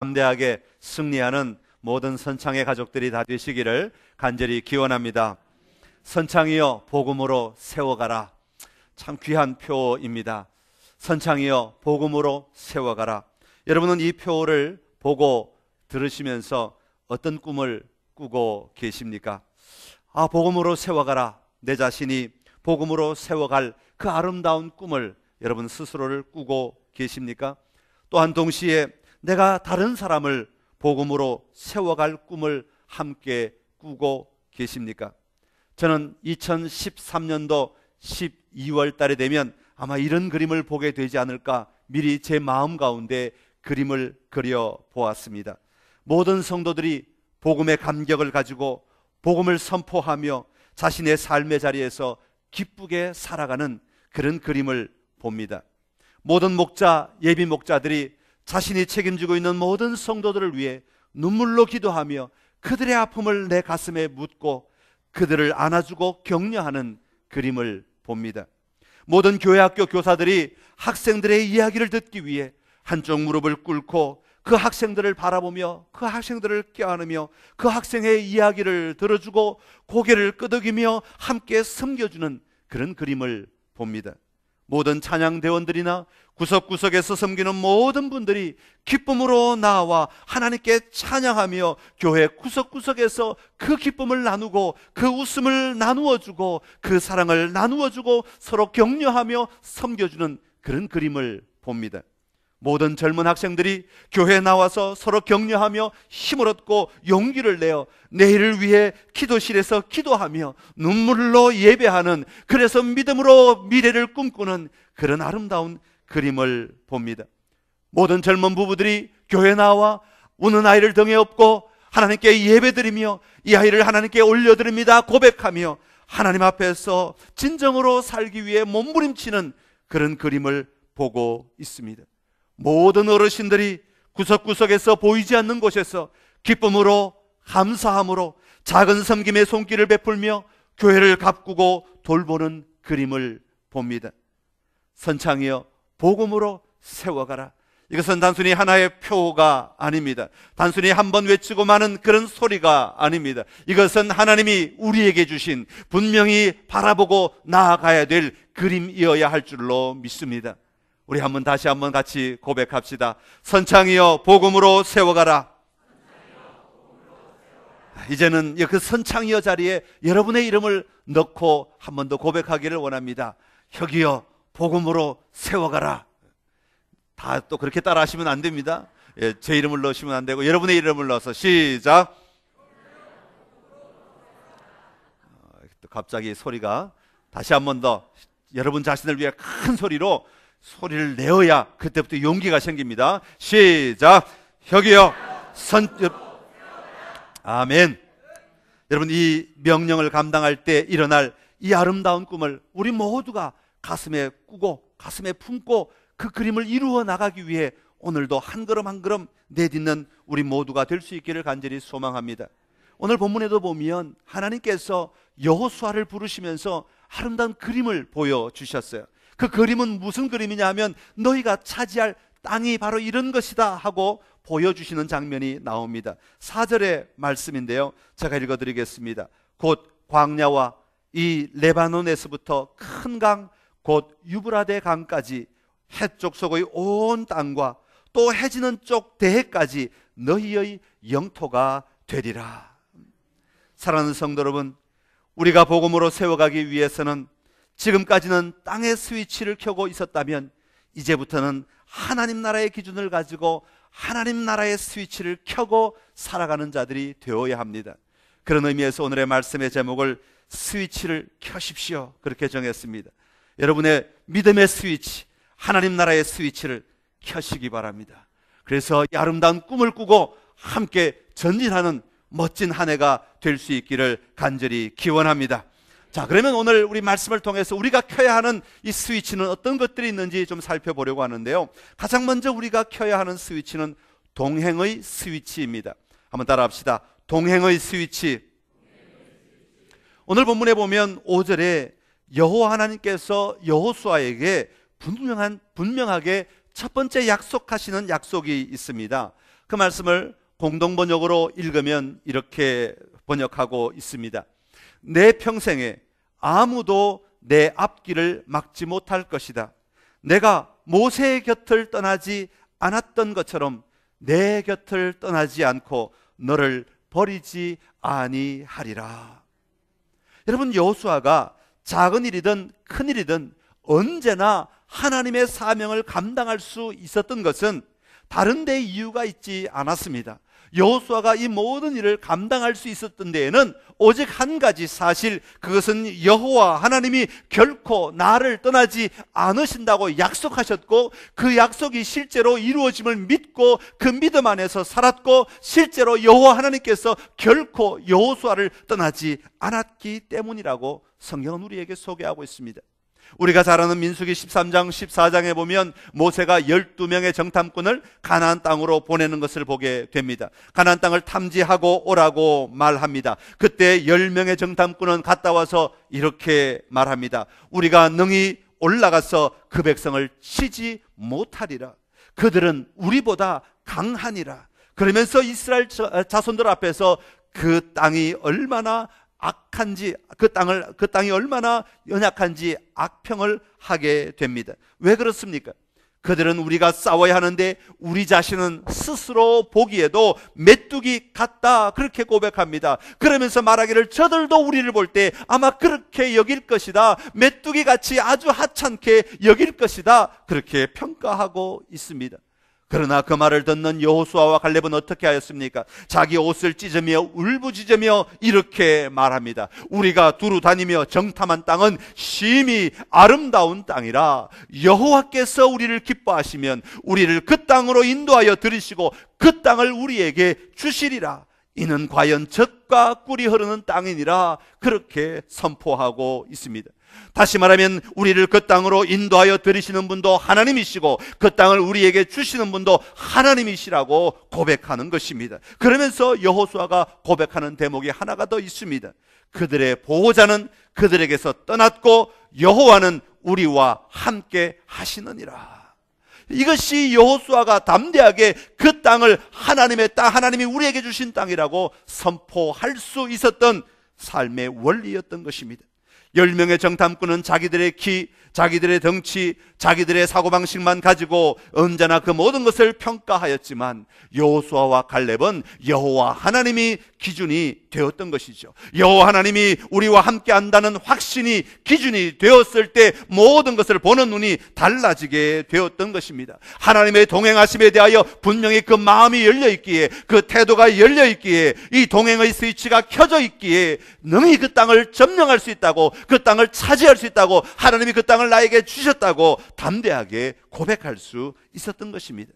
담대하게 승리하는 모든 선창의 가족들이 다 되시기를 간절히 기원합니다. 선창이여 복음으로 세워가라. 참 귀한 표입니다. 선창이여 복음으로 세워가라. 여러분은 이 표를 보고 들으시면서 어떤 꿈을 꾸고 계십니까? 복음으로 세워가라. 내 자신이 복음으로 세워갈 그 아름다운 꿈을 여러분 스스로를 꾸고 계십니까? 또한 동시에 내가 다른 사람을 복음으로 세워갈 꿈을 함께 꾸고 계십니까? 저는 2013년도 12월 달에 되면 아마 이런 그림을 보게 되지 않을까 미리 제 마음 가운데 그림을 그려 보았습니다. 모든 성도들이 복음의 감격을 가지고 복음을 선포하며 자신의 삶의 자리에서 기쁘게 살아가는 그런 그림을 봅니다. 모든 목자, 예비 목자들이 자신이 책임지고 있는 모든 성도들을 위해 눈물로 기도하며 그들의 아픔을 내 가슴에 묻고 그들을 안아주고 격려하는 그림을 봅니다. 모든 교회학교 교사들이 학생들의 이야기를 듣기 위해 한쪽 무릎을 꿇고 그 학생들을 바라보며 그 학생들을 껴안으며 그 학생의 이야기를 들어주고 고개를 끄덕이며 함께 섬겨주는 그런 그림을 봅니다. 모든 찬양대원들이나 구석구석에서 섬기는 모든 분들이 기쁨으로 나와 하나님께 찬양하며 교회 구석구석에서 그 기쁨을 나누고 그 웃음을 나누어주고 그 사랑을 나누어주고 서로 격려하며 섬겨주는 그런 그림을 봅니다. 모든 젊은 학생들이 교회에 나와서 서로 격려하며 힘을 얻고 용기를 내어 내일을 위해 기도실에서 기도하며 눈물로 예배하는, 그래서 믿음으로 미래를 꿈꾸는 그런 아름다운 그림을 봅니다. 모든 젊은 부부들이 교회에 나와 우는 아이를 등에 업고 하나님께 예배드리며 이 아이를 하나님께 올려드립니다 고백하며 하나님 앞에서 진정으로 살기 위해 몸부림치는 그런 그림을 보고 있습니다. 모든 어르신들이 구석구석에서 보이지 않는 곳에서 기쁨으로 감사함으로 작은 섬김의 손길을 베풀며 교회를 가꾸고 돌보는 그림을 봅니다. 선창이여 복음으로 세워가라. 이것은 단순히 하나의 표가 아닙니다. 단순히 한번 외치고 마는 그런 소리가 아닙니다. 이것은 하나님이 우리에게 주신 분명히 바라보고 나아가야 될 그림이어야 할 줄로 믿습니다. 우리 다시 한번 같이 고백합시다. 선창이여 복음으로 세워가라. 이제는 그 선창이여 자리에 여러분의 이름을 넣고 한 번 더 고백하기를 원합니다. 혁이여 복음으로 세워가라. 다 또 그렇게 따라 하시면 안 됩니다. 제 이름을 넣으시면 안 되고 여러분의 이름을 넣어서 시작. 또 갑자기 소리가 다시 한 번 더 여러분 자신을 위해 큰 소리로 소리를 내어야 그때부터 용기가 생깁니다. 시작. 혁이여 아멘. 여러분, 이 명령을 감당할 때 일어날 이 아름다운 꿈을 우리 모두가 가슴에 꾸고 가슴에 품고 그 그림을 이루어 나가기 위해 오늘도 한 걸음 한 걸음 내딛는 우리 모두가 될 수 있기를 간절히 소망합니다. 오늘 본문에도 보면 하나님께서 여호수아를 부르시면서 아름다운 그림을 보여주셨어요. 그 그림은 무슨 그림이냐 하면 너희가 차지할 땅이 바로 이런 것이다 하고 보여주시는 장면이 나옵니다. 4절의 말씀인데요, 제가 읽어드리겠습니다. 곧 광야와 이 레바논에서부터 큰 강 곧 유브라데 강까지 해쪽 속의 온 땅과 또 해지는 쪽 대해까지 너희의 영토가 되리라. 사랑하는 성도 여러분, 우리가 복음으로 세워가기 위해서는 지금까지는 땅의 스위치를 켜고 있었다면 이제부터는 하나님 나라의 기준을 가지고 하나님 나라의 스위치를 켜고 살아가는 자들이 되어야 합니다. 그런 의미에서 오늘의 말씀의 제목을 스위치를 켜십시오 그렇게 정했습니다. 여러분의 믿음의 스위치, 하나님 나라의 스위치를 켜시기 바랍니다. 그래서 이 아름다운 꿈을 꾸고 함께 전진하는 멋진 한 해가 될 수 있기를 간절히 기원합니다. 자, 그러면 오늘 우리 말씀을 통해서 우리가 켜야 하는 이 스위치는 어떤 것들이 있는지 좀 살펴보려고 하는데요, 가장 먼저 우리가 켜야 하는 스위치는 동행의 스위치입니다. 한번 따라합시다. 동행의 스위치. 오늘 본문에 보면 5절에 여호와 하나님께서 여호수아에게 분명하게 첫 번째 약속하시는 약속이 있습니다. 그 말씀을 공동번역으로 읽으면 이렇게 번역하고 있습니다. 내 평생에 아무도 내 앞길을 막지 못할 것이다. 내가 모세의 곁을 떠나지 않았던 것처럼 내 곁을 떠나지 않고 너를 버리지 아니하리라. 여러분, 여호수아가 작은 일이든 큰 일이든 언제나 하나님의 사명을 감당할 수 있었던 것은 다른 데 이유가 있지 않았습니다. 여호수아가 이 모든 일을 감당할 수 있었던 데에는 오직 한 가지 사실, 그것은 여호와 하나님이 결코 나를 떠나지 않으신다고 약속하셨고, 그 약속이 실제로 이루어짐을 믿고 그 믿음 안에서 살았고, 실제로 여호와 하나님께서 결코 여호수아를 떠나지 않았기 때문이라고 성경은 우리에게 소개하고 있습니다. 우리가 잘 아는 민수기 13장 14장에 보면 모세가 12명의 정탐꾼을 가나안 땅으로 보내는 것을 보게 됩니다. 가나안 땅을 탐지하고 오라고 말합니다. 그때 10명의 정탐꾼은 갔다 와서 이렇게 말합니다. 우리가 능히 올라가서 그 백성을 치지 못하리라. 그들은 우리보다 강하니라. 그러면서 이스라엘 자손들 앞에서 그 땅이 얼마나 악한지, 그 땅이 얼마나 연약한지 악평을 하게 됩니다. 왜 그렇습니까? 그들은 우리가 싸워야 하는데 우리 자신은 스스로 보기에도 메뚜기 같다, 그렇게 고백합니다. 그러면서 말하기를 저들도 우리를 볼 때 아마 그렇게 여길 것이다, 메뚜기 같이 아주 하찮게 여길 것이다, 그렇게 평가하고 있습니다. 그러나 그 말을 듣는 여호수아와 갈렙은 어떻게 하였습니까? 자기 옷을 찢으며 울부짖으며 이렇게 말합니다. 우리가 두루 다니며 정탐한 땅은 심히 아름다운 땅이라. 여호와께서 우리를 기뻐하시면 우리를 그 땅으로 인도하여 들이시고 그 땅을 우리에게 주시리라. 이는 과연 젖과 꿀이 흐르는 땅이니라. 그렇게 선포하고 있습니다. 다시 말하면 우리를 그 땅으로 인도하여 들이시는 분도 하나님이시고 그 땅을 우리에게 주시는 분도 하나님이시라고 고백하는 것입니다. 그러면서 여호수아가 고백하는 대목이 하나가 더 있습니다. 그들의 보호자는 그들에게서 떠났고 여호와는 우리와 함께 하시느니라. 이것이 여호수아가 담대하게 그 땅을 하나님의 땅, 하나님이 우리에게 주신 땅이라고 선포할 수 있었던 삶의 원리였던 것입니다. 10명의 정탐꾼은 자기들의 키, 자기들의 덩치, 자기들의 사고방식만 가지고 언제나 그 모든 것을 평가하였지만 여호수아와 갈렙은 여호와 하나님이 기준이 되었던 것이죠. 여호와 하나님이 우리와 함께 한다는 확신이 기준이 되었을 때 모든 것을 보는 눈이 달라지게 되었던 것입니다. 하나님의 동행하심에 대하여 분명히 그 마음이 열려있기에, 그 태도가 열려있기에, 이 동행의 스위치가 켜져 있기에 능히 그 땅을 점령할 수 있다고, 그 땅을 차지할 수 있다고, 하나님이 그 땅을 나에게 주셨다고 담대하게 고백할 수 있었던 것입니다.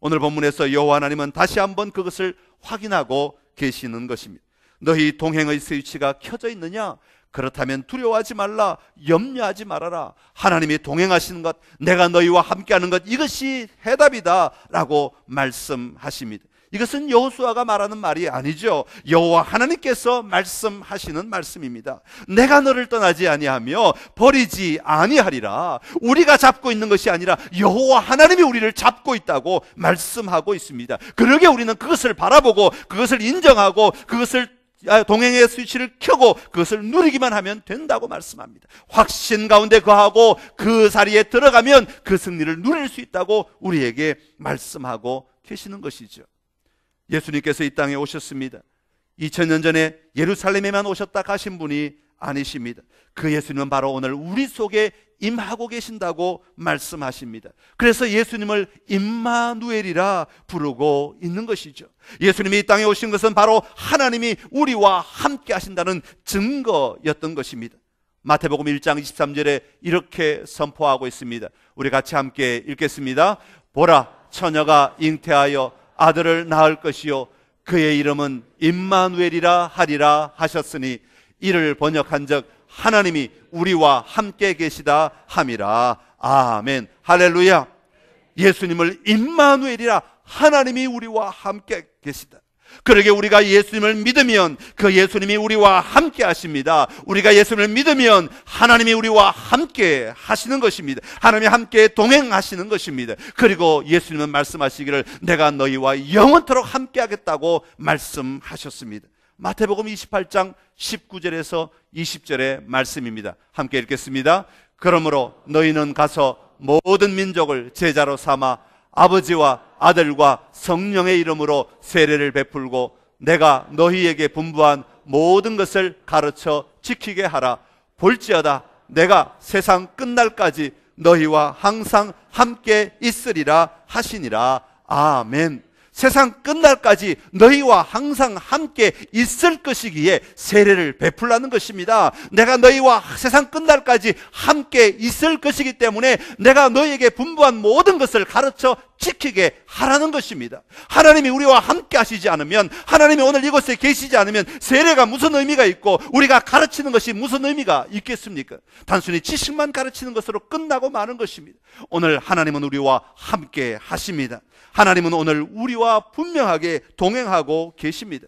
오늘 본문에서 여호와 하나님은 다시 한번 그것을 확인하고 계시는 것입니다. 너희 동행의 스위치가 켜져 있느냐? 그렇다면 두려워하지 말라, 염려하지 말아라. 하나님이 동행하시는 것, 내가 너희와 함께하는 것, 이것이 해답이다 라고 말씀하십니다. 이것은 여호수아가 말하는 말이 아니죠. 여호와 하나님께서 말씀하시는 말씀입니다. 내가 너를 떠나지 아니하며 버리지 아니하리라. 우리가 잡고 있는 것이 아니라 여호와 하나님이 우리를 잡고 있다고 말씀하고 있습니다. 그러게 우리는 그것을 바라보고 그것을 인정하고 그것을 동행의 스위치를 켜고 그것을 누리기만 하면 된다고 말씀합니다. 확신 가운데 거하고 그 자리에 들어가면 그 승리를 누릴 수 있다고 우리에게 말씀하고 계시는 것이죠. 예수님께서 이 땅에 오셨습니다. 2000년 전에 예루살렘에만 오셨다 가신 분이 아니십니다. 그 예수님은 바로 오늘 우리 속에 임하고 계신다고 말씀하십니다. 그래서 예수님을 임마누엘이라 부르고 있는 것이죠. 예수님이 이 땅에 오신 것은 바로 하나님이 우리와 함께 하신다는 증거였던 것입니다. 마태복음 1장 23절에 이렇게 선포하고 있습니다. 우리 같이 함께 읽겠습니다. 보라, 처녀가 잉태하여 아들을 낳을 것이요 그의 이름은 임마누엘이라 하리라 하셨으니 이를 번역한 적 하나님이 우리와 함께 계시다 함이라. 아멘. 할렐루야. 예수님을 임마누엘이라, 하나님이 우리와 함께 계시다. 그러게 우리가 예수님을 믿으면 그 예수님이 우리와 함께 하십니다. 우리가 예수님을 믿으면 하나님이 우리와 함께 하시는 것입니다. 하나님이 함께 동행하시는 것입니다. 그리고 예수님은 말씀하시기를 내가 너희와 영원토록 함께 하겠다고 말씀하셨습니다. 마태복음 28장 19절에서 20절의 말씀입니다. 함께 읽겠습니다. 그러므로 너희는 가서 모든 민족을 제자로 삼아 아버지와 아들과 성령의 이름으로 세례를 베풀고 내가 너희에게 분부한 모든 것을 가르쳐 지키게 하라. 볼지어다 내가 세상 끝날까지 너희와 항상 함께 있으리라 하시니라. 아멘. 세상 끝날까지 너희와 항상 함께 있을 것이기에 세례를 베풀라는 것입니다. 내가 너희와 세상 끝날까지 함께 있을 것이기 때문에 내가 너희에게 분부한 모든 것을 가르쳐 지키게 하라는 것입니다. 하나님이 우리와 함께 하시지 않으면, 하나님이 오늘 이곳에 계시지 않으면 세례가 무슨 의미가 있고 우리가 가르치는 것이 무슨 의미가 있겠습니까? 단순히 지식만 가르치는 것으로 끝나고 마는 것입니다. 오늘 하나님은 우리와 함께 하십니다. 하나님은 오늘 우리와 분명하게 동행하고 계십니다.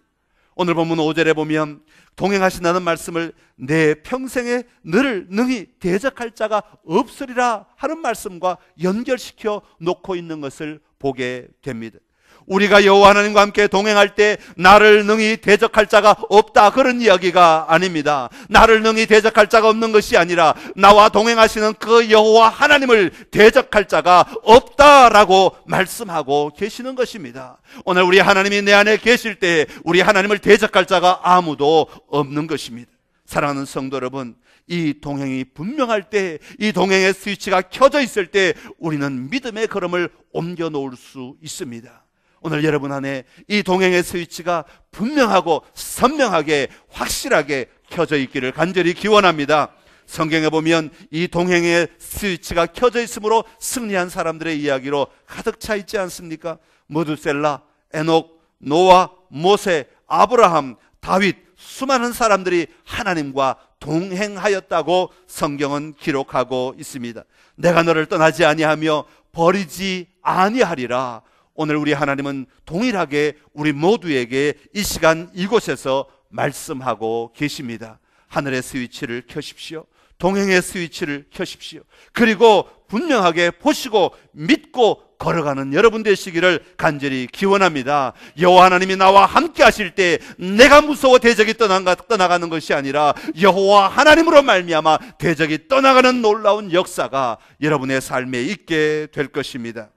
오늘 본문 5절에 보면 동행하신다는 말씀을 내 평생에 너를 능히 대적할 자가 없으리라 하는 말씀과 연결시켜 놓고 있는 것을 보게 됩니다. 우리가 여호와 하나님과 함께 동행할 때 나를 능히 대적할 자가 없다, 그런 이야기가 아닙니다. 나를 능히 대적할 자가 없는 것이 아니라 나와 동행하시는 그 여호와 하나님을 대적할 자가 없다라고 말씀하고 계시는 것입니다. 오늘 우리 하나님이 내 안에 계실 때 우리 하나님을 대적할 자가 아무도 없는 것입니다. 사랑하는 성도 여러분, 이 동행이 분명할 때, 이 동행의 스위치가 켜져 있을 때 우리는 믿음의 걸음을 옮겨 놓을 수 있습니다. 오늘 여러분 안에 이 동행의 스위치가 분명하고 선명하게 확실하게 켜져 있기를 간절히 기원합니다. 성경에 보면 이 동행의 스위치가 켜져 있으므로 승리한 사람들의 이야기로 가득 차 있지 않습니까? 머두셀라, 에녹, 노아, 모세, 아브라함, 다윗, 수많은 사람들이 하나님과 동행하였다고 성경은 기록하고 있습니다. 내가 너를 떠나지 아니하며 버리지 아니하리라. 오늘 우리 하나님은 동일하게 우리 모두에게 이 시간 이곳에서 말씀하고 계십니다. 하늘의 스위치를 켜십시오. 동행의 스위치를 켜십시오. 그리고 분명하게 보시고 믿고 걸어가는 여러분 되시기를 간절히 기원합니다. 여호와 하나님이 나와 함께 하실 때 내가 무서워 대적이 떠나가는 것이 아니라 여호와 하나님으로 말미암아 대적이 떠나가는 놀라운 역사가 여러분의 삶에 있게 될 것입니다.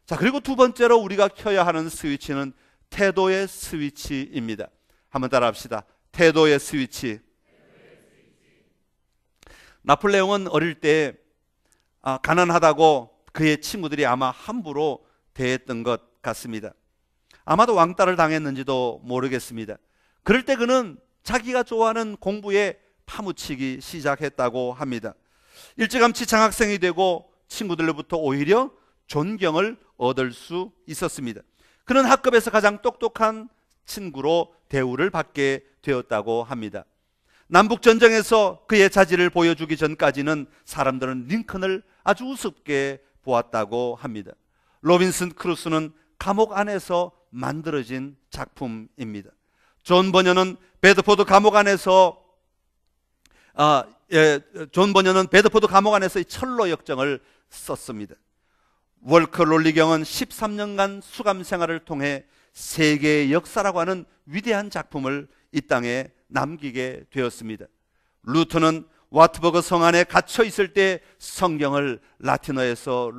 자, 그리고 두 번째로 우리가 켜야 하는 스위치는 태도의 스위치입니다. 한번 따라 합시다. 태도의 스위치. 나폴레옹은 어릴 때 가난하다고 그의 친구들이 아마 함부로 대했던 것 같습니다. 아마도 왕따를 당했는지도 모르겠습니다. 그럴 때 그는 자기가 좋아하는 공부에 파묻히기 시작했다고 합니다. 일찌감치 장학생이 되고 친구들로부터 오히려 존경을 얻을 수 있었습니다. 그는 학급에서 가장 똑똑한 친구로 대우를 받게 되었다고 합니다. 남북전쟁에서 그의 자질을 보여주기 전까지는 사람들은 링컨을 아주 우습게 보았다고 합니다. 로빈슨 크루소는 감옥 안에서 만들어진 작품입니다. 존 버녀는 베드포드 감옥 안에서 이 철로 역정을 썼습니다. 월커 롤리경은 13년간 수감 생활을 통해 세계의 역사라고 하는 위대한 작품을 이 땅에 남기게 되었습니다. 루터는 와트버그 성 안에 갇혀 있을 때 성경을 라틴어에서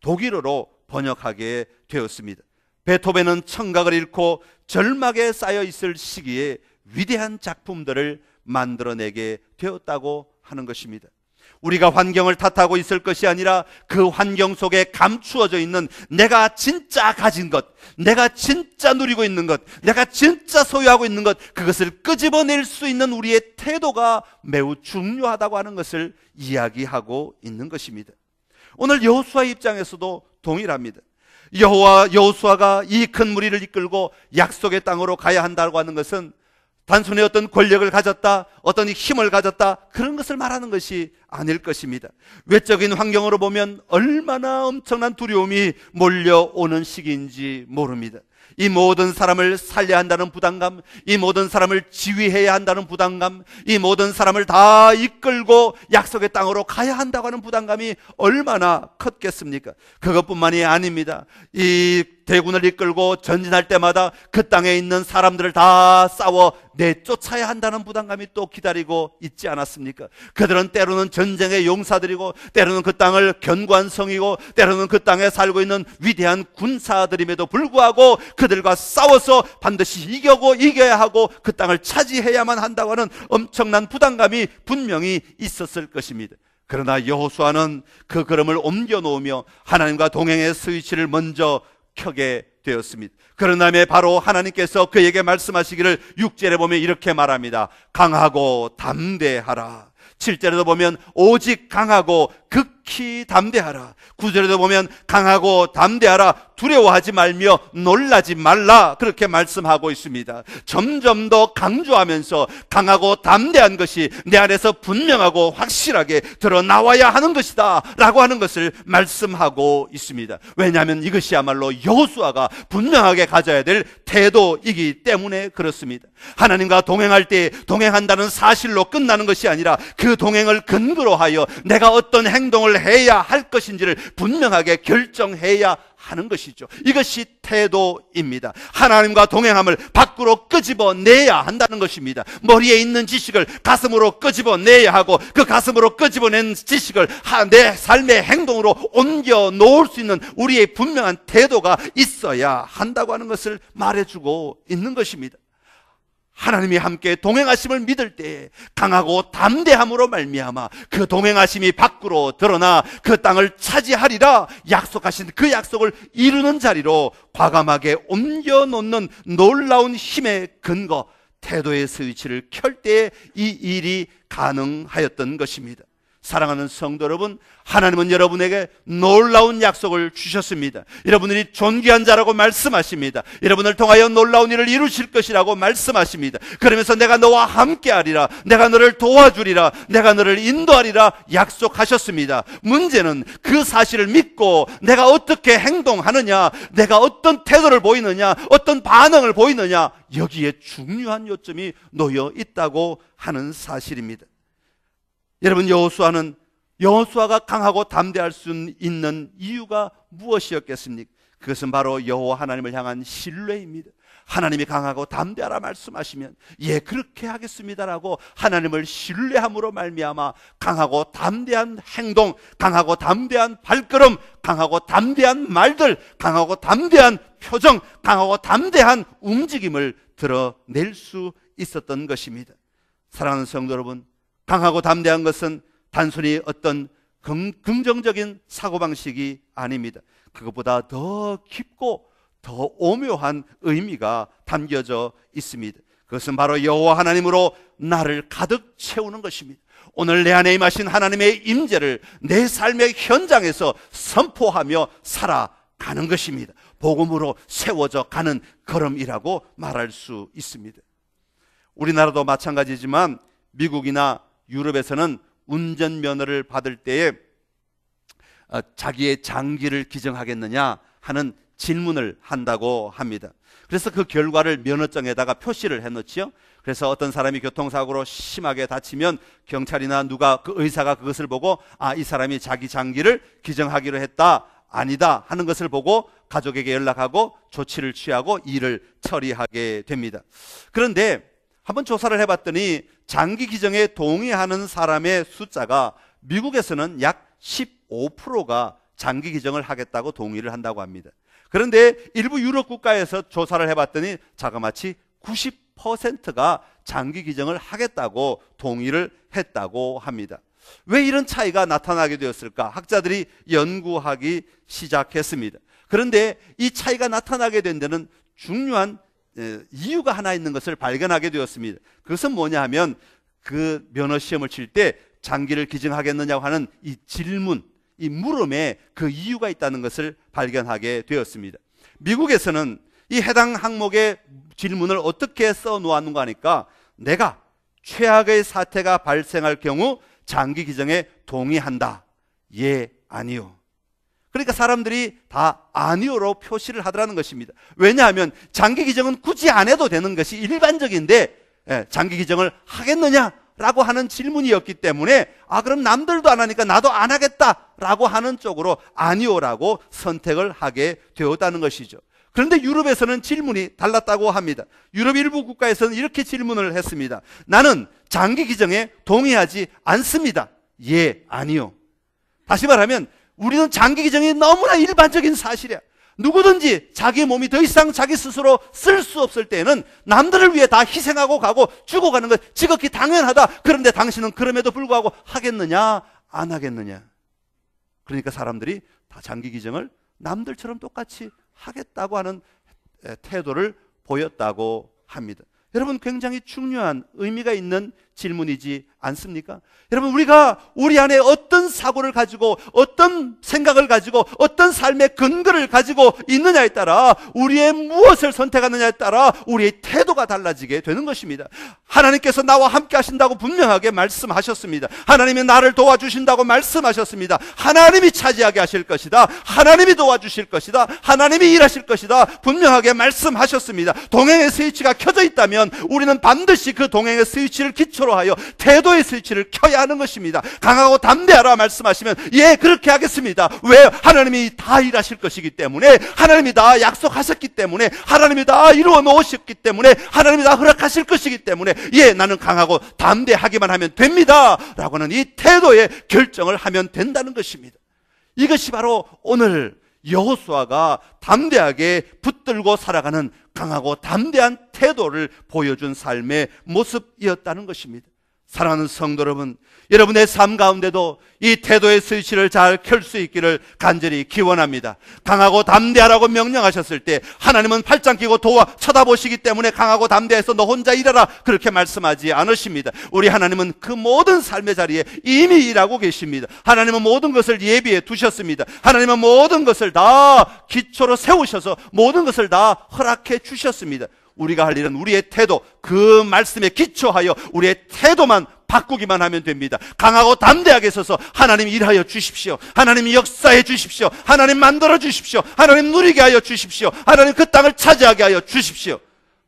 독일어로 번역하게 되었습니다. 베토벤은 청각을 잃고 절막에 쌓여 있을 시기에 위대한 작품들을 만들어내게 되었다고 하는 것입니다. 우리가 환경을 탓하고 있을 것이 아니라 그 환경 속에 감추어져 있는 내가 진짜 가진 것, 내가 진짜 누리고 있는 것, 내가 진짜 소유하고 있는 것, 그것을 끄집어낼 수 있는 우리의 태도가 매우 중요하다고 하는 것을 이야기하고 있는 것입니다. 오늘 여호수아 입장에서도 동일합니다. 여호수아가 이 큰 무리를 이끌고 약속의 땅으로 가야 한다고 하는 것은 단순히 어떤 권력을 가졌다, 어떤 힘을 가졌다, 그런 것을 말하는 것이 아닐 것입니다. 외적인 환경으로 보면 얼마나 엄청난 두려움이 몰려오는 시기인지 모릅니다. 이 모든 사람을 살려야 한다는 부담감, 이 모든 사람을 지휘해야 한다는 부담감, 이 모든 사람을 다 이끌고 약속의 땅으로 가야 한다고 하는 부담감이 얼마나 컸겠습니까? 그것뿐만이 아닙니다. 이 대군을 이끌고 전진할 때마다 그 땅에 있는 사람들을 다 싸워 내쫓아야 한다는 부담감이 또 기다리고 있지 않았습니까? 그들은 때로는 전쟁의 용사들이고, 때로는 그 땅을 견고한 성이고, 때로는 그 땅에 살고 있는 위대한 군사들임에도 불구하고 그들과 싸워서 반드시 이겨야 하고 그 땅을 차지해야만 한다고 하는 엄청난 부담감이 분명히 있었을 것입니다. 그러나 여호수아는 그 걸음을 옮겨 놓으며 하나님과 동행의 스위치를 먼저 켜게 되었습니다. 그런 다음에 바로 하나님께서 그에게 말씀하시기를 6절에 보면 이렇게 말합니다. 강하고 담대하라. 7절에도 보면 오직 강하고 극히 담대하라. 9절에도 보면 강하고 담대하라. 두려워하지 말며 놀라지 말라. 그렇게 말씀하고 있습니다. 점점 더 강조하면서 강하고 담대한 것이 내 안에서 분명하고 확실하게 드러나와야 하는 것이다 라고 하는 것을 말씀하고 있습니다. 왜냐하면 이것이야말로 여호수아가 분명하게 가져야 될 태도이기 때문에 그렇습니다. 하나님과 동행할 때 동행한다는 사실로 끝나는 것이 아니라 그 동행을 근거로 하여 내가 어떤 행동을 해야 할 것인지를 분명하게 결정해야 하는 것이죠. 이것이 태도입니다. 하나님과 동행함을 밖으로 끄집어내야 한다는 것입니다. 머리에 있는 지식을 가슴으로 끄집어내야 하고, 그 가슴으로 끄집어낸 지식을 내 삶의 행동으로 옮겨 놓을 수 있는 우리의 분명한 태도가 있어야 한다고 하는 것을 말해주고 있는 것입니다. 하나님이 함께 동행하심을 믿을 때 강하고 담대함으로 말미암아 그 동행하심이 밖으로 드러나 그 땅을 차지하리라 약속하신 그 약속을 이루는 자리로 과감하게 옮겨놓는 놀라운 힘의 근거, 태도의 스위치를 켤 때에 이 일이 가능하였던 것입니다. 사랑하는 성도 여러분, 하나님은 여러분에게 놀라운 약속을 주셨습니다. 여러분들이 존귀한 자라고 말씀하십니다. 여러분을 통하여 놀라운 일을 이루실 것이라고 말씀하십니다. 그러면서 내가 너와 함께하리라, 내가 너를 도와주리라, 내가 너를 인도하리라 약속하셨습니다. 문제는 그 사실을 믿고 내가 어떻게 행동하느냐, 내가 어떤 태도를 보이느냐, 어떤 반응을 보이느냐, 여기에 중요한 요점이 놓여 있다고 하는 사실입니다. 여러분, 여호수아가 강하고 담대할 수 있는 이유가 무엇이었겠습니까? 그것은 바로 여호와 하나님을 향한 신뢰입니다. 하나님이 강하고 담대하라 말씀하시면 예, 그렇게 하겠습니다라고 하나님을 신뢰함으로 말미암아 강하고 담대한 행동, 강하고 담대한 발걸음, 강하고 담대한 말들, 강하고 담대한 표정, 강하고 담대한 움직임을 드러낼 수 있었던 것입니다. 사랑하는 성도 여러분, 강하고 담대한 것은 단순히 어떤 긍정적인 사고방식이 아닙니다. 그것보다 더 깊고 더 오묘한 의미가 담겨져 있습니다. 그것은 바로 여호와 하나님으로 나를 가득 채우는 것입니다. 오늘 내 안에 임하신 하나님의 임재를 내 삶의 현장에서 선포하며 살아가는 것입니다. 복음으로 세워져 가는 걸음이라고 말할 수 있습니다. 우리나라도 마찬가지지만 미국이나 유럽에서는 운전면허를 받을 때에 자기의 장기를 기증하겠느냐 하는 질문을 한다고 합니다. 그래서 그 결과를 면허증에다가 표시를 해놓지요. 그래서 어떤 사람이 교통사고로 심하게 다치면 경찰이나 그 의사가 그것을 보고 이 사람이 자기 장기를 기증하기로 했다, 아니다 하는 것을 보고 가족에게 연락하고 조치를 취하고 일을 처리하게 됩니다. 그런데 한번 조사를 해봤더니 장기 기증에 동의하는 사람의 숫자가 미국에서는 약 15%가 장기 기증을 하겠다고 동의를 한다고 합니다. 그런데 일부 유럽 국가에서 조사를 해봤더니 자그마치 90%가 장기 기증을 하겠다고 동의를 했다고 합니다. 왜 이런 차이가 나타나게 되었을까? 학자들이 연구하기 시작했습니다. 그런데 이 차이가 나타나게 된 데는 중요한 이유가 하나 있는 것을 발견하게 되었습니다. 그것은 뭐냐 하면 그 면허 시험을 칠 때 장기를 기증하겠느냐고 하는 이 질문, 이 물음에 그 이유가 있다는 것을 발견하게 되었습니다. 미국에서는 이 해당 항목의 질문을 어떻게 써놓았는가 하니까 내가 최악의 사태가 발생할 경우 장기 기증에 동의한다. 예, 아니요. 그러니까 사람들이 다 아니요로 표시를 하더라는 것입니다. 왜냐하면 장기 기증은 굳이 안 해도 되는 것이 일반적인데 장기 기증을 하겠느냐라고 하는 질문이었기 때문에 그럼 남들도 안 하니까 나도 안 하겠다라고 하는 쪽으로 아니요라고 선택을 하게 되었다는 것이죠. 그런데 유럽에서는 질문이 달랐다고 합니다. 유럽 일부 국가에서는 이렇게 질문을 했습니다. 나는 장기 기증에 동의하지 않습니다. 예, 아니요. 다시 말하면 우리는 장기 기증이 너무나 일반적인 사실이야. 누구든지 자기 몸이 더 이상 자기 스스로 쓸 수 없을 때에는 남들을 위해 다 희생하고 가고 죽어가는 것 지극히 당연하다. 그런데 당신은 그럼에도 불구하고 하겠느냐 안 하겠느냐. 그러니까 사람들이 다 장기 기증을 남들처럼 똑같이 하겠다고 하는 태도를 보였다고 합니다. 여러분, 굉장히 중요한 의미가 있는 질문이지 않습니까? 여러분, 우리가 우리 안에 어떤 사고를 가지고 어떤 생각을 가지고 어떤 삶의 근거를 가지고 있느냐에 따라 우리의 무엇을 선택하느냐에 따라 우리의 태도가 달라지게 되는 것입니다. 하나님께서 나와 함께 하신다고 분명하게 말씀하셨습니다. 하나님이 나를 도와주신다고 말씀하셨습니다. 하나님이 차지하게 하실 것이다. 하나님이 도와주실 것이다. 하나님이 일하실 것이다. 분명하게 말씀하셨습니다. 동행의 스위치가 켜져 있다면 우리는 반드시 그 동행의 스위치를 기초로 하여 태도의 스위치를 켜야 하는 것입니다. 강하고 담대하라 말씀하시면 예, 그렇게 하겠습니다. 왜? 하나님이 다 일하실 것이기 때문에, 하나님이 다 약속하셨기 때문에, 하나님이 다 이루어 놓으셨기 때문에, 하나님이 다 허락하실 것이기 때문에 예, 나는 강하고 담대하기만 하면 됩니다 라고 하는 이 태도의 결정을 하면 된다는 것입니다. 이것이 바로 오늘 여호수아가 담대하게 붙들고 살아가는 강하고 담대한 태도를 보여준 삶의 모습이었다는 것입니다. 사랑하는 성도 여러분, 여러분의 삶 가운데도 이 태도의 스위치를 잘 켤 수 있기를 간절히 기원합니다. 강하고 담대하라고 명령하셨을 때 하나님은 팔짱 끼고 쳐다보시기 때문에 강하고 담대해서 너 혼자 일하라 그렇게 말씀하지 않으십니다. 우리 하나님은 그 모든 삶의 자리에 이미 일하고 계십니다. 하나님은 모든 것을 예비해 두셨습니다. 하나님은 모든 것을 다 기초로 세우셔서 모든 것을 다 허락해 주셨습니다. 우리가 할 일은 우리의 태도, 그 말씀에 기초하여 우리의 태도만 바꾸기만 하면 됩니다. 강하고 담대하게 서서 하나님 일하여 주십시오. 하나님 역사해 주십시오. 하나님 만들어 주십시오. 하나님 누리게 하여 주십시오. 하나님 그 땅을 차지하게 하여 주십시오.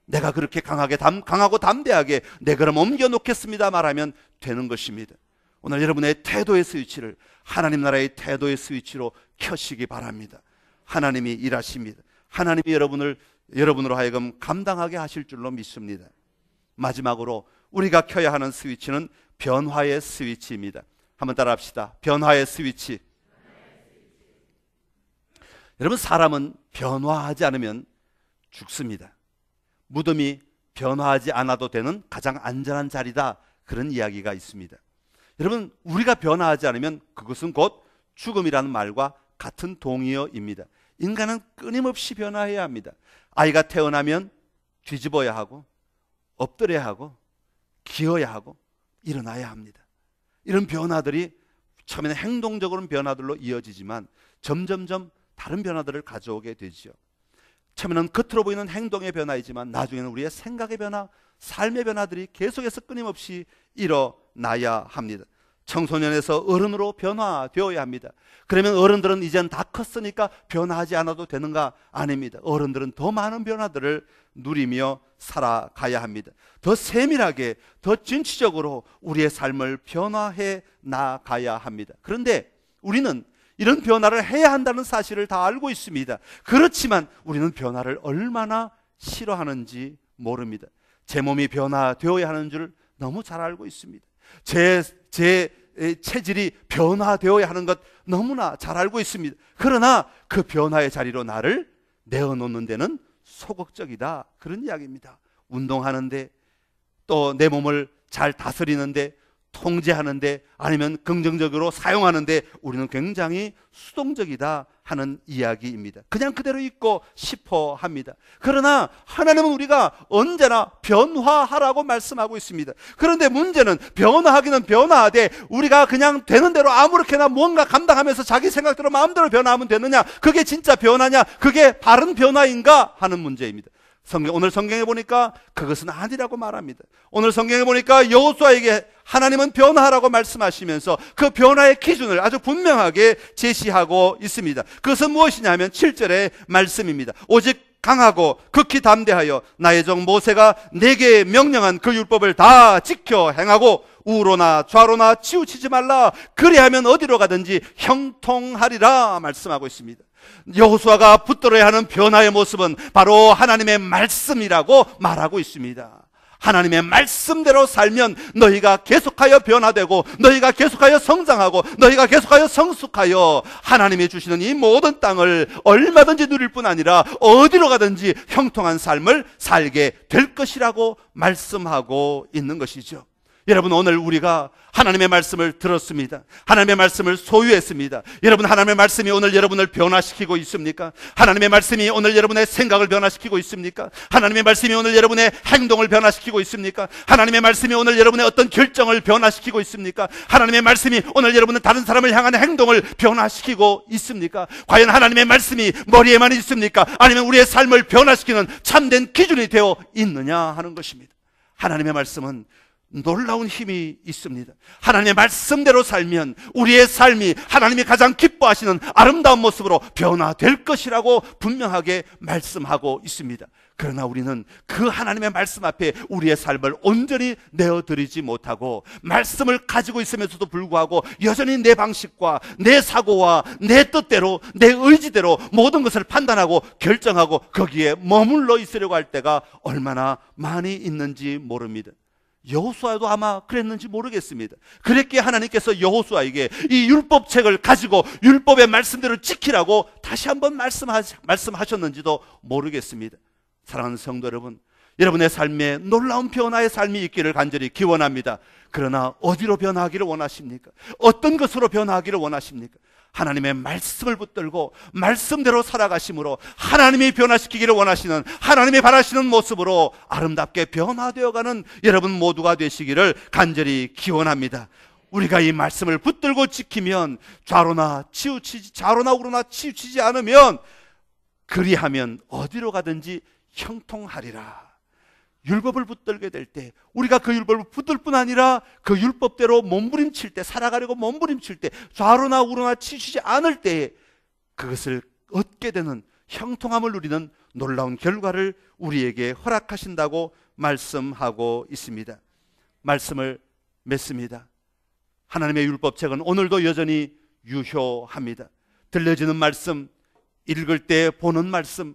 내가 그렇게 강하고 담대하게 내 걸음 옮겨 놓겠습니다 말하면 되는 것입니다. 오늘 여러분의 태도의 스위치를 하나님 나라의 태도의 스위치로 켜시기 바랍니다. 하나님이 일하십니다. 하나님이 여러분으로 하여금 감당하게 하실 줄로 믿습니다. 마지막으로 우리가 켜야 하는 스위치는 변화의 스위치입니다. 한번 따라 합시다. 변화의 스위치. 여러분, 사람은 변화하지 않으면 죽습니다. 무덤이 변화하지 않아도 되는 가장 안전한 자리다, 그런 이야기가 있습니다. 여러분, 우리가 변화하지 않으면 그것은 곧 죽음이라는 말과 같은 동의어입니다. 인간은 끊임없이 변화해야 합니다. 아이가 태어나면 뒤집어야 하고 엎드려야 하고 기어야 하고 일어나야 합니다. 이런 변화들이 처음에는 행동적으로는 변화들로 이어지지만 점점점 다른 변화들을 가져오게 되죠. 처음에는 겉으로 보이는 행동의 변화이지만 나중에는 우리의 생각의 변화, 삶의 변화들이 계속해서 끊임없이 일어나야 합니다. 청소년에서 어른으로 변화되어야 합니다. 그러면 어른들은 이젠 다 컸으니까 변화하지 않아도 되는가? 아닙니다. 어른들은 더 많은 변화들을 누리며 살아가야 합니다. 더 세밀하게, 더 진취적으로 우리의 삶을 변화해 나가야 합니다. 그런데 우리는 이런 변화를 해야 한다는 사실을 다 알고 있습니다. 그렇지만 우리는 변화를 얼마나 싫어하는지 모릅니다. 제 몸이 변화되어야 하는 줄 너무 잘 알고 있습니다. 제 체질이 변화되어야 하는 것 너무나 잘 알고 있습니다. 그러나 그 변화의 자리로 나를 내어놓는 데는 소극적이다, 그런 이야기입니다. 운동하는데, 또 내 몸을 잘 다스리는데, 통제하는데, 아니면 긍정적으로 사용하는데 우리는 굉장히 수동적이다 하는 이야기입니다. 그냥 그대로 있고 싶어 합니다. 그러나 하나님은 우리가 언제나 변화하라고 말씀하고 있습니다. 그런데 문제는 변화하기는 변화하되 우리가 그냥 되는 대로 아무렇게나 뭔가 감당하면서 자기 생각대로 마음대로 변화하면 되느냐, 그게 진짜 변화냐, 그게 바른 변화인가 하는 문제입니다. 오늘 성경에 보니까 그것은 아니라고 말합니다. 오늘 성경에 보니까 여호수아에게 하나님은 변화하라고 말씀하시면서 그 변화의 기준을 아주 분명하게 제시하고 있습니다. 그것은 무엇이냐 하면 7절의 말씀입니다. 오직 강하고 극히 담대하여 나의 종 모세가 내게 명령한 그 율법을 다 지켜 행하고 우로나 좌로나 치우치지 말라. 그리하면 어디로 가든지 형통하리라 말씀하고 있습니다. 여호수아가 붙들어야 하는 변화의 모습은 바로 하나님의 말씀이라고 말하고 있습니다. 하나님의 말씀대로 살면 너희가 계속하여 변화되고 너희가 계속하여 성장하고 너희가 계속하여 성숙하여 하나님이 주시는 이 모든 땅을 얼마든지 누릴 뿐 아니라 어디로 가든지 형통한 삶을 살게 될 것이라고 말씀하고 있는 것이죠. 여러분, 오늘 우리가 하나님의 말씀을 들었습니다. 하나님의 말씀을 소유했습니다. 여러분, 하나님의 말씀이 오늘 여러분을 변화시키고 있습니까? 하나님의 말씀이 오늘 여러분의 생각을 변화시키고 있습니까? 하나님의 말씀이 오늘 여러분의 행동을 변화시키고 있습니까? 하나님의 말씀이 오늘 여러분의 어떤 결정을 변화시키고 있습니까? 하나님의 말씀이 오늘 여러분은 다른 사람을 향한 행동을 변화시키고 있습니까? 과연 하나님의 말씀이 머리에만 있습니까? 아니면 우리의 삶을 변화시키는 참된 기준이 되어 있느냐 하는 것입니다. 하나님의 말씀은 놀라운 힘이 있습니다. 하나님의 말씀대로 살면 우리의 삶이 하나님이 가장 기뻐하시는 아름다운 모습으로 변화될 것이라고 분명하게 말씀하고 있습니다. 그러나 우리는 그 하나님의 말씀 앞에 우리의 삶을 온전히 내어드리지 못하고 말씀을 가지고 있으면서도 불구하고 여전히 내 방식과 내 사고와 내 뜻대로 내 의지대로 모든 것을 판단하고 결정하고 거기에 머물러 있으려고 할 때가 얼마나 많이 있는지 모릅니다. 여호수아도 아마 그랬는지 모르겠습니다. 그랬기에 하나님께서 여호수아에게 이 율법책을 가지고 율법의 말씀대로 지키라고 다시 한번 말씀하셨는지도 모르겠습니다. 사랑하는 성도 여러분, 여러분의 삶에 놀라운 변화의 삶이 있기를 간절히 기원합니다. 그러나 어디로 변화하기를 원하십니까? 어떤 것으로 변화하기를 원하십니까? 하나님의 말씀을 붙들고 말씀대로 살아가심으로 하나님이 변화시키기를 원하시는, 하나님이 바라시는 모습으로 아름답게 변화되어가는 여러분 모두가 되시기를 간절히 기원합니다. 우리가 이 말씀을 붙들고 지키면 좌로나 우로나 치우치지 않으면 그리하면 어디로 가든지 형통하리라. 율법을 붙들게 될 때 우리가 그 율법을 붙들 뿐 아니라 그 율법대로 몸부림칠 때, 살아가려고 몸부림칠 때, 좌로나 우로나 치우치지 않을 때에 그것을 얻게 되는, 형통함을 누리는 놀라운 결과를 우리에게 허락하신다고 말씀하고 있습니다. 말씀을 맺습니다. 하나님의 율법책은 오늘도 여전히 유효합니다. 들려지는 말씀, 읽을 때 보는 말씀,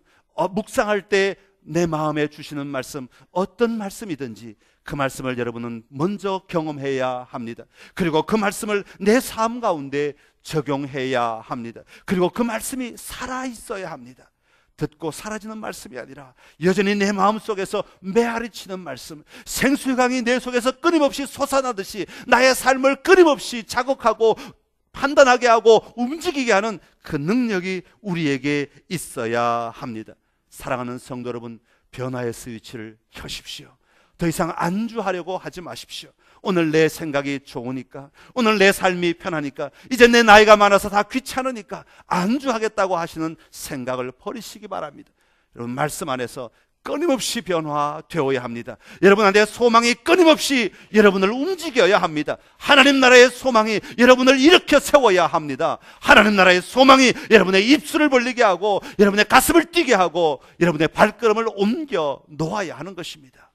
묵상할 때 내 마음에 주시는 말씀, 어떤 말씀이든지 그 말씀을 여러분은 먼저 경험해야 합니다. 그리고 그 말씀을 내 삶 가운데 적용해야 합니다. 그리고 그 말씀이 살아있어야 합니다. 듣고 사라지는 말씀이 아니라 여전히 내 마음속에서 메아리치는 말씀, 생수의 강이 내 속에서 끊임없이 솟아나듯이 나의 삶을 끊임없이 자극하고 판단하게 하고 움직이게 하는 그 능력이 우리에게 있어야 합니다. 사랑하는 성도 여러분, 변화의 스위치를 켜십시오. 더 이상 안주하려고 하지 마십시오. 오늘 내 생각이 좋으니까, 오늘 내 삶이 편하니까, 이제 내 나이가 많아서 다 귀찮으니까 안주하겠다고 하시는 생각을 버리시기 바랍니다. 여러분, 말씀 안에서 끊임없이 변화되어야 합니다. 여러분한테 소망이 끊임없이 여러분을 움직여야 합니다. 하나님 나라의 소망이 여러분을 일으켜 세워야 합니다. 하나님 나라의 소망이 여러분의 입술을 벌리게 하고 여러분의 가슴을 뛰게 하고 여러분의 발걸음을 옮겨 놓아야 하는 것입니다.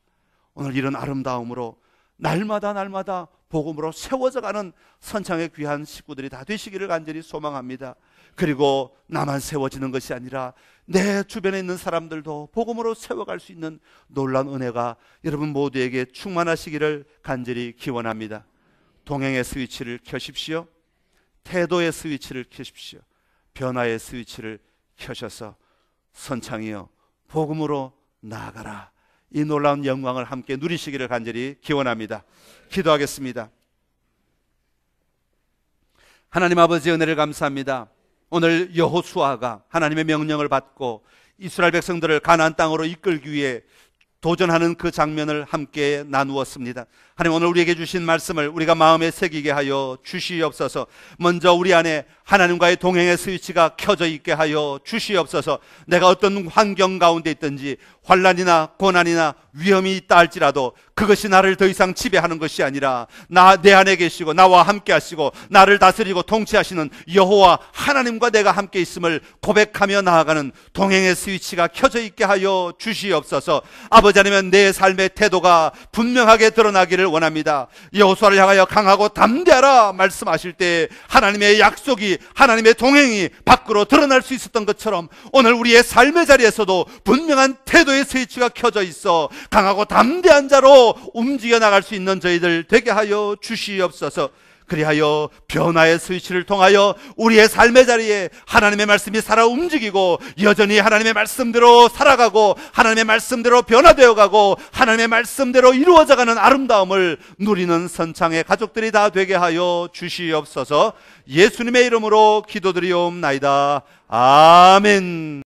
오늘 이런 아름다움으로 날마다 복음으로 세워져가는 선창의 귀한 식구들이 다 되시기를 간절히 소망합니다. 그리고 나만 세워지는 것이 아니라 내 주변에 있는 사람들도 복음으로 세워갈 수 있는 놀라운 은혜가 여러분 모두에게 충만하시기를 간절히 기원합니다. 동행의 스위치를 켜십시오. 태도의 스위치를 켜십시오. 변화의 스위치를 켜셔서 선창이여 복음으로 나아가라. 이 놀라운 영광을 함께 누리시기를 간절히 기원합니다. 기도하겠습니다. 하나님 아버지, 은혜를 감사합니다. 오늘 여호수아가 하나님의 명령을 받고 이스라엘 백성들을 가나안 땅으로 이끌기 위해 도전하는 그 장면을 함께 나누었습니다. 하나님, 오늘 우리에게 주신 말씀을 우리가 마음에 새기게 하여 주시옵소서. 먼저 우리 안에 하나님과의 동행의 스위치가 켜져 있게 하여 주시옵소서. 내가 어떤 환경 가운데 있든지 환난이나 고난이나 위험이 있다 할지라도 그것이 나를 더 이상 지배하는 것이 아니라 내 안에 계시고 나와 함께 하시고 나를 다스리고 통치하시는 여호와 하나님과 내가 함께 있음을 고백하며 나아가는 동행의 스위치가 켜져 있게 하여 주시옵소서. 아버지 하나님, 내 삶의 태도가 분명하게 드러나기를 원합니다. 여호수아를 향하여 강하고 담대하라 말씀하실 때 하나님의 약속이, 하나님의 동행이 밖으로 드러날 수 있었던 것처럼 오늘 우리의 삶의 자리에서도 분명한 태도의 스위치가 켜져 있어 강하고 담대한 자로 움직여 나갈 수 있는 저희들 되게 하여 주시옵소서. 그리하여 변화의 스위치를 통하여 우리의 삶의 자리에 하나님의 말씀이 살아 움직이고 여전히 하나님의 말씀대로 살아가고 하나님의 말씀대로 변화되어 가고 하나님의 말씀대로 이루어져가는 아름다움을 누리는 선창의 가족들이 다 되게 하여 주시옵소서. 예수님의 이름으로 기도드리옵나이다. 아멘.